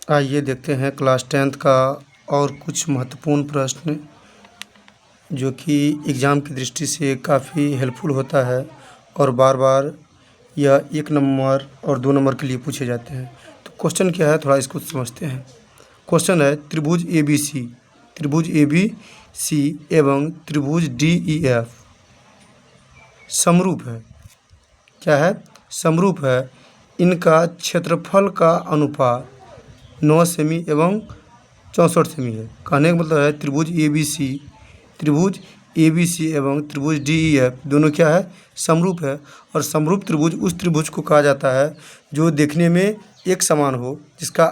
आइए देखते हैं क्लास 10th का और कुछ महत्वपूर्ण प्रश्न जो कि एग्ज़ाम की दृष्टि से काफ़ी हेल्पफुल होता है और बार बार यह 1 नंबर और 2 नंबर के लिए पूछे जाते हैं। तो क्वेश्चन क्या है, थोड़ा इसको समझते हैं। क्वेश्चन है त्रिभुज ए बी सी एवं त्रिभुज डी ई एफ समरूप है। क्या है? समरूप है। इनका क्षेत्रफल का अनुपात 9 सेमी एवं 64 सेमी है। कहने का मतलब है त्रिभुज ए बी सी एवं त्रिभुज डी ई एफ दोनों क्या है? समरूप है। और समरूप त्रिभुज उस त्रिभुज को कहा जाता है जो देखने में एक समान हो, जिसका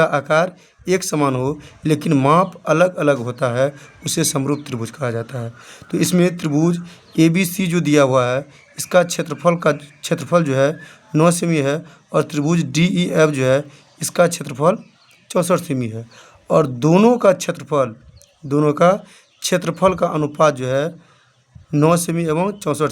आकार एक समान हो लेकिन माप अलग अलग होता है, उसे समरूप त्रिभुज कहा जाता है। तो इसमें त्रिभुज ए बी सी जो दिया हुआ है, इसका क्षेत्रफल जो है 9 सेमी है और त्रिभुज डी ई एफ जो है इसका क्षेत्रफल 64 सेमी है। और दोनों का क्षेत्रफल का अनुपात जो है 9 सेमी एवं 64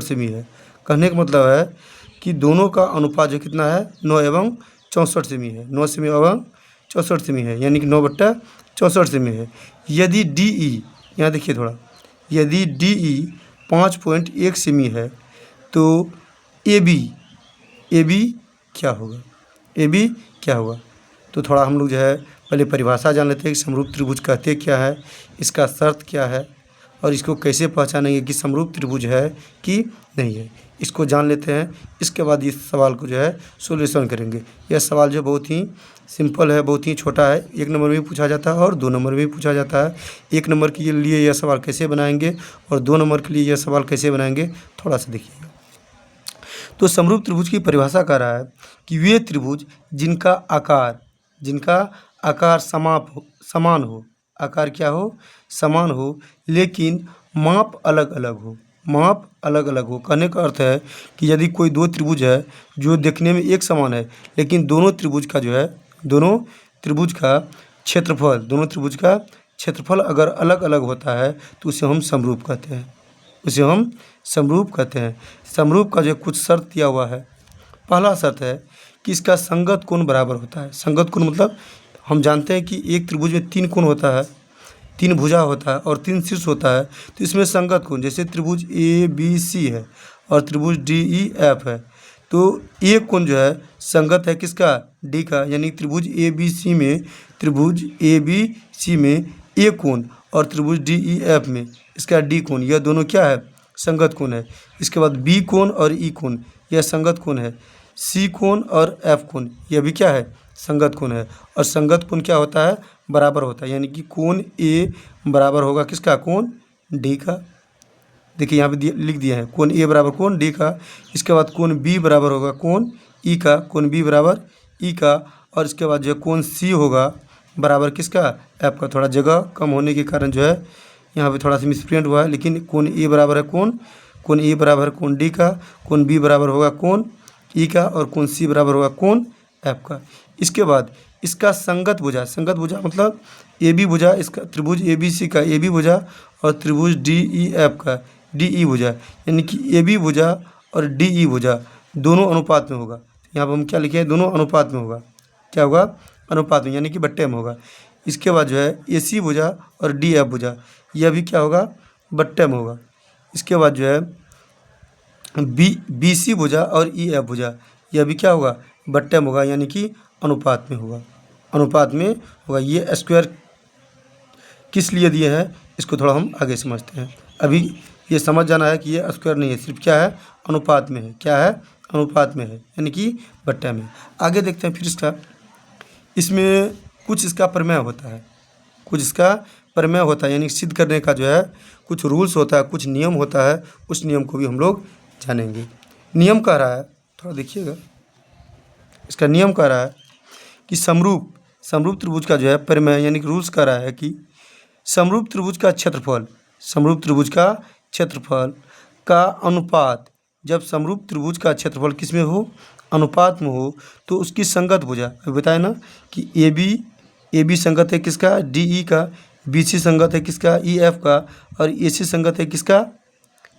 सेमी है। कहने का मतलब है कि दोनों का अनुपात जो कितना है 9 एवं 64 सेमी है। 9 सेमी एवं 64 सेमी है, यानी कि 9/64 सेमी है। यदि डी ई, यहाँ देखिए थोड़ा, यदि डी ई 5.1 सेमी है तो ए बी क्या होगा? तो थोड़ा हम लोग जो है पहले परिभाषा जान लेते हैं कि समरूप त्रिभुज कहते क्या है, इसका शर्त क्या है और इसको कैसे पहचानेंगे कि समरूप त्रिभुज है कि नहीं है, इसको जान लेते हैं। इसके बाद इस सवाल को जो है सॉल्यूशन करेंगे। यह सवाल जो बहुत ही सिंपल है, बहुत ही छोटा है। 1 नंबर में भी पूछा जाता है और 2 नंबर में भी पूछा जाता है। 1 नंबर के लिए यह सवाल कैसे बनाएंगे और 2 नंबर के लिए यह सवाल कैसे बनाएंगे, थोड़ा सा देखिएगा। तो समरूप त्रिभुज की परिभाषा कर रहा है कि वे त्रिभुज जिनका आकार समान हो, आकार क्या हो? समान हो, लेकिन माप अलग अलग हो। कहने का अर्थ है कि यदि कोई 2 त्रिभुज है जो देखने में एक समान है, लेकिन दोनों त्रिभुज का क्षेत्रफल अगर अलग अलग होता है तो उसे हम समरूप कहते हैं। समरूप का जो कुछ शर्त दिया हुआ है। पहला शर्त है कि इसका संगत कोण बराबर होता है। संगत कोण मतलब हम जानते हैं कि एक त्रिभुज में 3 कोण होता है, 3 भुजा होता है और 3 शीर्ष होता है। तो इसमें संगत कोण, जैसे त्रिभुज ए बी सी है और त्रिभुज डी ई एफ है, तो एक कोण जो है संगत है किसका? डी का। यानी त्रिभुज ए बी सी में ए कोण और त्रिभुज डी ई एफ में इसका डी कोण, यह दोनों क्या है? संगत कोण है। इसके बाद बी कोण और ई कोण, यह संगत कोण है। सी कोण और एफ कोण, यह भी क्या है? संगत कोण है। और संगत कोण क्या होता है? बराबर होता है। यानी कि कोण ए बराबर होगा किसका? कोण डी का। देखिए यहाँ पे लिख दिया है कोण ए बराबर कोण डी का। इसके बाद कोण बी बराबर होगा कोण ई का, कोण बी बराबर ई का। और इसके बाद जो कोण सी होगा बराबर किसका? एफ का। थोड़ा जगह कम होने के कारण जो है यहाँ पे थोड़ा सा मिसप्रिंट हुआ है, लेकिन कोण ए बराबर है कोण डी का, कोण बी बराबर होगा कोण ई का और कोण सी बराबर होगा कोण एफ का। इसके बाद इसका संगत भुजा मतलब ए बी भुजा, इसका त्रिभुज ए बी सी का ए बी भुजा और त्रिभुज डी ई एफ का डी ई भुजा, यानी कि ए बी भुजा और डी ई भुजा दोनों अनुपात में होगा। यहाँ पर हम क्या लिखे हैं? दोनों अनुपात में होगा। क्या होगा? अनुपात में, यानी कि बट्टे में होगा। इसके बाद जो है ए सी भुजा और डी एफ भुजा, यह भी क्या होगा? बट्टे में होगा। इसके बाद जो है बी सी भुजा और ई एफ भुजा, यह भी क्या होगा? बट्टे में होगा, यानी कि अनुपात में होगा। ये स्क्वायर किस लिए दिए हैं इसको थोड़ा हम आगे समझते हैं। अभी ये समझ जाना है कि ये स्क्वायर नहीं है, सिर्फ क्या है? अनुपात में है। क्या है? अनुपात में है, यानी कि बट्टे में। आगे देखते हैं फिर इसमें कुछ इसका प्रमेय होता है, यानी सिद्ध करने का जो है कुछ रूल्स होता है, कुछ नियम होता है। उस नियम को भी हम लोग जानेंगे। नियम कह रहा है, थोड़ा देखिएगा, इसका नियम कह रहा है कि समरूप त्रिभुज का जो है प्रमेय, यानी कि रूल्स कह रहा है कि समरूप त्रिभुज का क्षेत्रफल का अनुपात, जब समरूप त्रिभुज का क्षेत्रफल किस में हो? अनुपात में हो, तो उसकी संगत भुजा, अभी बताया ना कि ए बी संगत है किसका? डी ई का, बी सी संगत है किसका? ई एफ का, और ए सी संगत है किसका?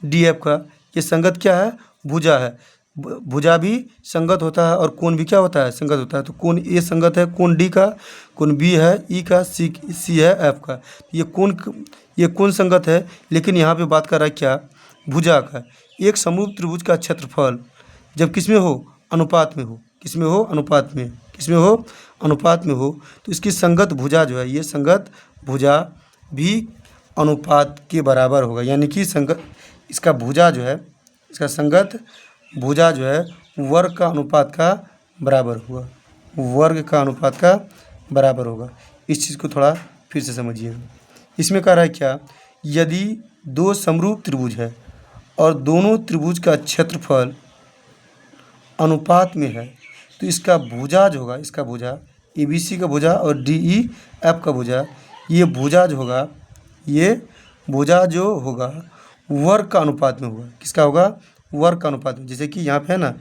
डी एफ का। ये संगत क्या है? भुजा है। भुजा भी संगत होता है और कोण भी क्या होता है, संगत होता है। तो कोण ए संगत है कोण डी का, कोण बी है ई का, सी है एफ का। ये कोण संगत है, लेकिन यहाँ पे बात कर रहा है क्या, भुजा का। एक समरूप त्रिभुज का क्षेत्रफल जब किस में हो, अनुपात में हो, किस में हो, अनुपात में, किस में हो, अनुपात में हो, तो इसकी संगत भुजा जो है, ये संगत भुजा भी अनुपात के बराबर होगा। यानी कि संगत इसका भुजा जो है, इसका संगत भुजा जो है वर्ग का अनुपात का बराबर होगा, वर्ग का अनुपात का बराबर होगा। इस चीज़ को थोड़ा फिर से समझिएगा। इसमें कह रहा है क्या, यदि दो समरूप त्रिभुज है और दोनों त्रिभुज का क्षेत्रफल अनुपात में है, तो इसका भुजा जो होगा, इसका भुजा ABC का भुजा और DEF का भुजा, ये भुजा जो होगा, ये भुजा जो होगा वर्ग का अनुपात में होगा। किसका होगा, वर्ग का अनुपात में। जैसे कि यहाँ पे है ना,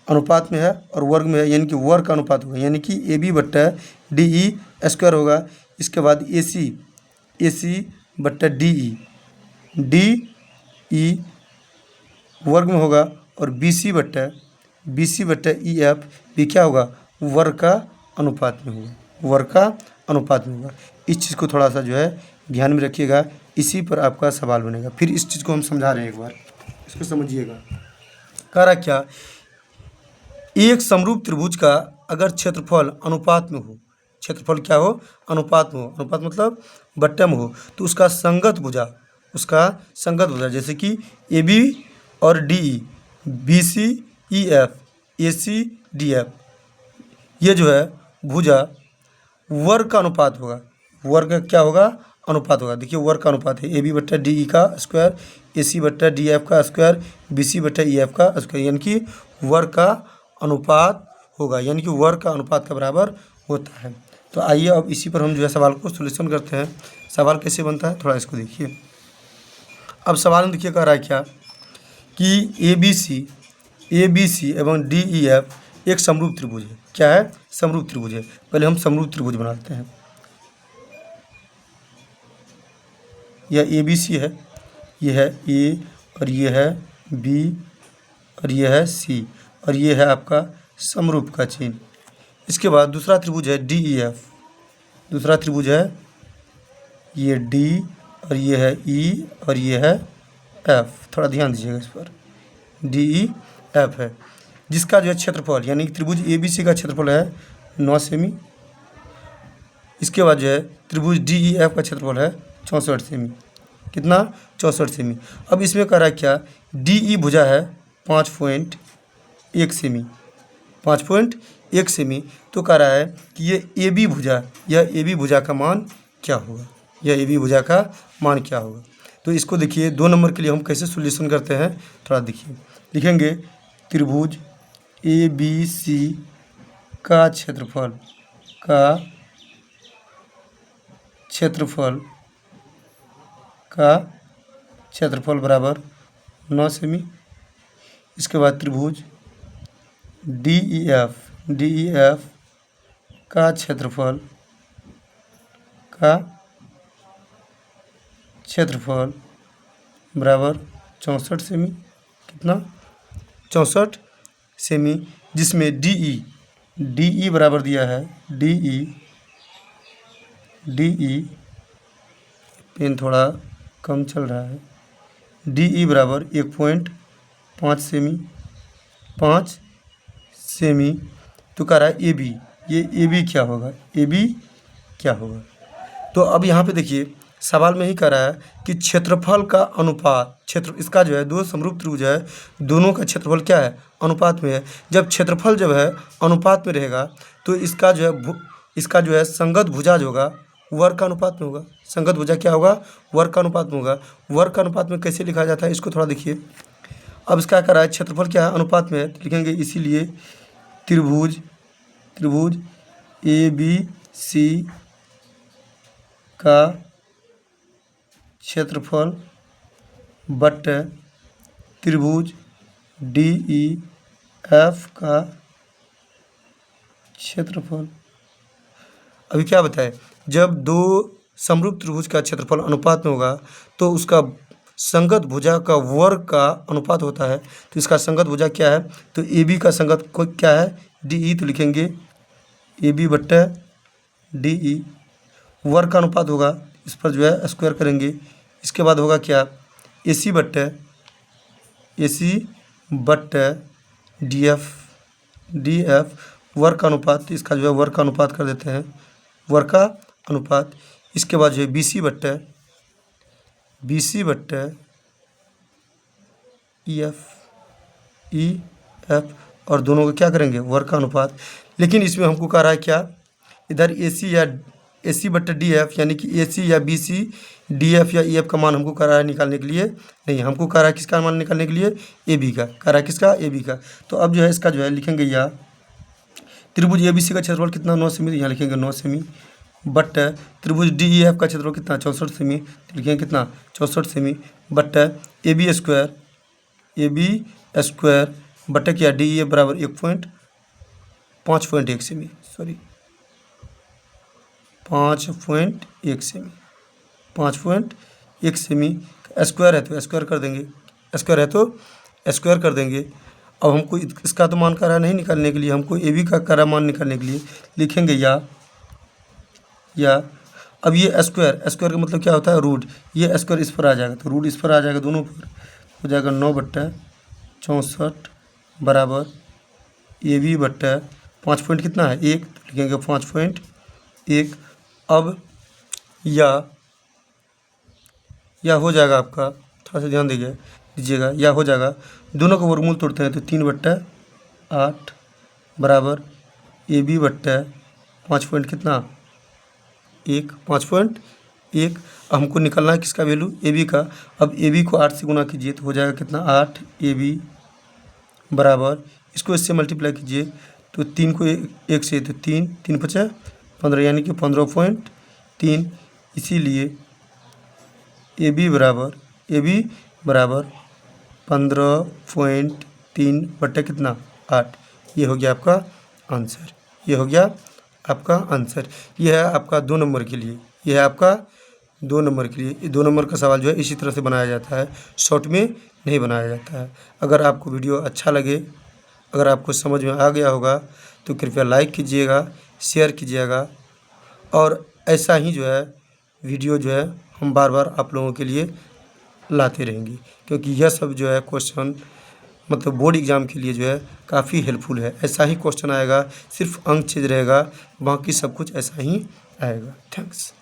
अनुपात में है और वर्ग में है, यानी कि वर्ग का अनुपात होगा, यानी कि AB बट्टा DE स्क्वायर होगा। इसके बाद AC बट्टा DE वर्ग में होगा, और BC बट्टा EF भी क्या होगा, वर्ग का अनुपात में होगा, वर्ग का अनुपात में होगा। इस चीज़ को थोड़ा सा जो है ध्यान में रखिएगा, इसी पर आपका सवाल बनेगा। फिर इस चीज़ को हम समझा रहे हैं, एक बार इसको समझिएगा। कह रहा क्या, एक समरूप त्रिभुज का अगर क्षेत्रफल अनुपात में हो, क्षेत्रफल क्या हो, अनुपात में हो, अनुपात मतलब बट्टे में हो, तो उसका संगत भुजा, जैसे कि AB और DE, BC EF, AC DF, ये जो है भुजा वर्ग का अनुपात होगा, वर्ग क्या होगा, अनुपात होगा। देखिए वर्ग का अनुपात है AB बट्टा DE का स्क्वायर, AC बट्टा DF का स्क्वायर, BC बट्टा EF का स्क्वायर, यानी कि वर्ग का अनुपात होगा, यानी कि वर्ग का अनुपात के बराबर होता है। तो आइए अब इसी पर हम जो है सवाल को सॉल्यूशन करते हैं। सवाल कैसे बनता है, थोड़ा इसको देखिए। अब सवाल में देखिए कह रहा है क्या, कि ABC एवं DEF एक समरूप त्रिभुज है। क्या है, समरूप त्रिभुज है। पहले हम समरूप त्रिभुज बनाते हैं। यह ABC है, यह है A और ये है B और ये है C, और ये है आपका समरूप का चिन्ह। इसके बाद दूसरा त्रिभुज है DEF, दूसरा त्रिभुज है ये D और ये है E और ये है F। थोड़ा ध्यान दीजिएगा इस पर, DEF है, जिसका जो है क्षेत्रफल, यानी कि त्रिभुज ABC का क्षेत्रफल है 9 सेमी। इसके बाद जो है त्रिभुज DEF का क्षेत्रफल है 64 सेमी। कितना, 64 सेमी। अब इसमें कह रहा है क्या, DE भुजा है 5.1 सेमी, 5.1 सेमी। तो कह रहा है कि ये AB भुजा, यह AB भुजा का मान क्या होगा, यह AB भुजा का मान क्या होगा। तो इसको देखिए 2 नंबर के लिए हम कैसे सॉल्यूशन करते हैं, थोड़ा देखिए। लिखेंगे त्रिभुज ABC का क्षेत्रफल बराबर 9 सेमी। इसके बाद त्रिभुज DEF का क्षेत्रफल बराबर 64 सेमी। कितना, 64 सेमी, जिसमें DE बराबर दिया है, DE पेन थोड़ा कम चल रहा है, DE बराबर 1.5 सेमी, 5 सेमी। तो कह रहा है AB, ये AB क्या होगा, AB क्या होगा। तो अब यहाँ पे देखिए सवाल में ही कह रहा है कि क्षेत्रफल का अनुपात, इसका जो है दो समरूप त्रिभुज है, दोनों का क्षेत्रफल क्या है, अनुपात में है। जब क्षेत्रफल जब है अनुपात में रहेगा, तो इसका जो है संगत भुजा जो होगा वर्ग का अनुपात में होगा। संगत भुजा क्या होगा, वर्ग का अनुपात में होगा। वर्ग का अनुपात में कैसे लिखा जाता है, इसको थोड़ा देखिए। अब इसका कह रहा है क्षेत्रफल क्या है, अनुपात में है, तो लिखेंगे इसीलिए त्रिभुज ABC का क्षेत्रफल बट्टे त्रिभुज DEF का क्षेत्रफल। अभी क्या बताए, जब दो समरूप त्रिभुज का क्षेत्रफल अनुपात में होगा, तो उसका संगत भुजा का वर्ग का अनुपात होता है। तो इसका संगत भुजा क्या है, तो ए बी का संगत को क्या है, डी ई। तो लिखेंगे ए बी बट्टे डी ई, वर्ग का अनुपात होगा, इस पर जो है स्क्वायर करेंगे। इसके बाद होगा क्या, ए सी बट्टे डी एफ वर्ग का अनुपात। तो इसका जो है वर्ग का अनुपात कर देते हैं, वर्ग का अनुपात। इसके बाद जो है बी सी बट्टे ई एफ और दोनों को क्या करेंगे, वर्ग का अनुपात। लेकिन इसमें हमको कह रहा है क्या, इधर ए सी बट्टे डी एफ, यानी कि ए सी या बी सी डी एफ या ई एफ का मान हमको कह रहा है निकालने के लिए, नहीं, हमको कह रहा है किसका मान निकालने के लिए, ए बी का कह रहा है, किसका, ए बी का। तो अब जो है इसका जो है लिखेंगे, या त्रिभुज ए बी सी का क्षेत्रफल कितना, 9 सेमी, यहाँ लिखेंगे 9 सेमी बट त्रिभुज डी ई एफ का क्षेत्रफल कितना, 64 सेमी, तो लिखेंगे कितना, 64 सेमी बट ए बी स्क्वायर बटे क्या, डी ई एफ बराबर 5.1 सेमी, सॉरी 5.1 सेमी, 5.1 सेमी। स्क्वायर है तो स्क्वायर कर देंगे, स्क्वायर कर देंगे। अब हमको इसका तो मान करा नहीं निकालने के लिए, हमको ए बी का करा मान निकालने के लिए लिखेंगे या अब ये स्क्वायर का मतलब क्या होता है, रूट। ये स्क्वायर इस पर आ जाएगा, तो रूट इस पर आ जाएगा, दोनों पर हो जाएगा 9/64 बराबर ए बी बट्टा 5 पॉइंट कितना है, 1, तो लिखेंगे 5.1। अब या हो जाएगा आपका, थोड़ा सा ध्यान दीजिएगा, या हो जाएगा, दोनों का वर्गमूल तोड़ते हैं तो 3/8 बराबर ए बी बट्टा 5 पॉइंट कितना, 1, 5.1। हमको निकालना है किसका वैल्यू, ए बी का। अब ए बी को 8 से गुना कीजिए तो हो जाएगा कितना, 8 ए बी बराबर, इसको इससे मल्टीप्लाई कीजिए तो 3 को 1 से, तो 3 5 15, यानी कि 15.3। इसीलिए ए बी बराबर 15.3 बट्टा कितना, 8। ये हो गया आपका आंसर, ये हो गया आपका आंसर। यह है आपका 2 नंबर के लिए, यह है आपका 2 नंबर के लिए। 2 नंबर का सवाल जो है इसी तरह से बनाया जाता है, शॉर्ट में नहीं बनाया जाता है। अगर आपको वीडियो अच्छा लगे, अगर आपको समझ में आ गया होगा तो कृपया लाइक कीजिएगा, शेयर कीजिएगा, और ऐसा ही जो है वीडियो जो है हम बार बार आप लोगों के लिए लाते रहेंगे, क्योंकि यह सब जो है क्वेश्चन मतलब बोर्ड एग्ज़ाम के लिए जो है काफ़ी हेल्पफुल है। ऐसा ही क्वेश्चन आएगा, सिर्फ अंक चेंज रहेगा, बाकी सब कुछ ऐसा ही आएगा। थैंक्स।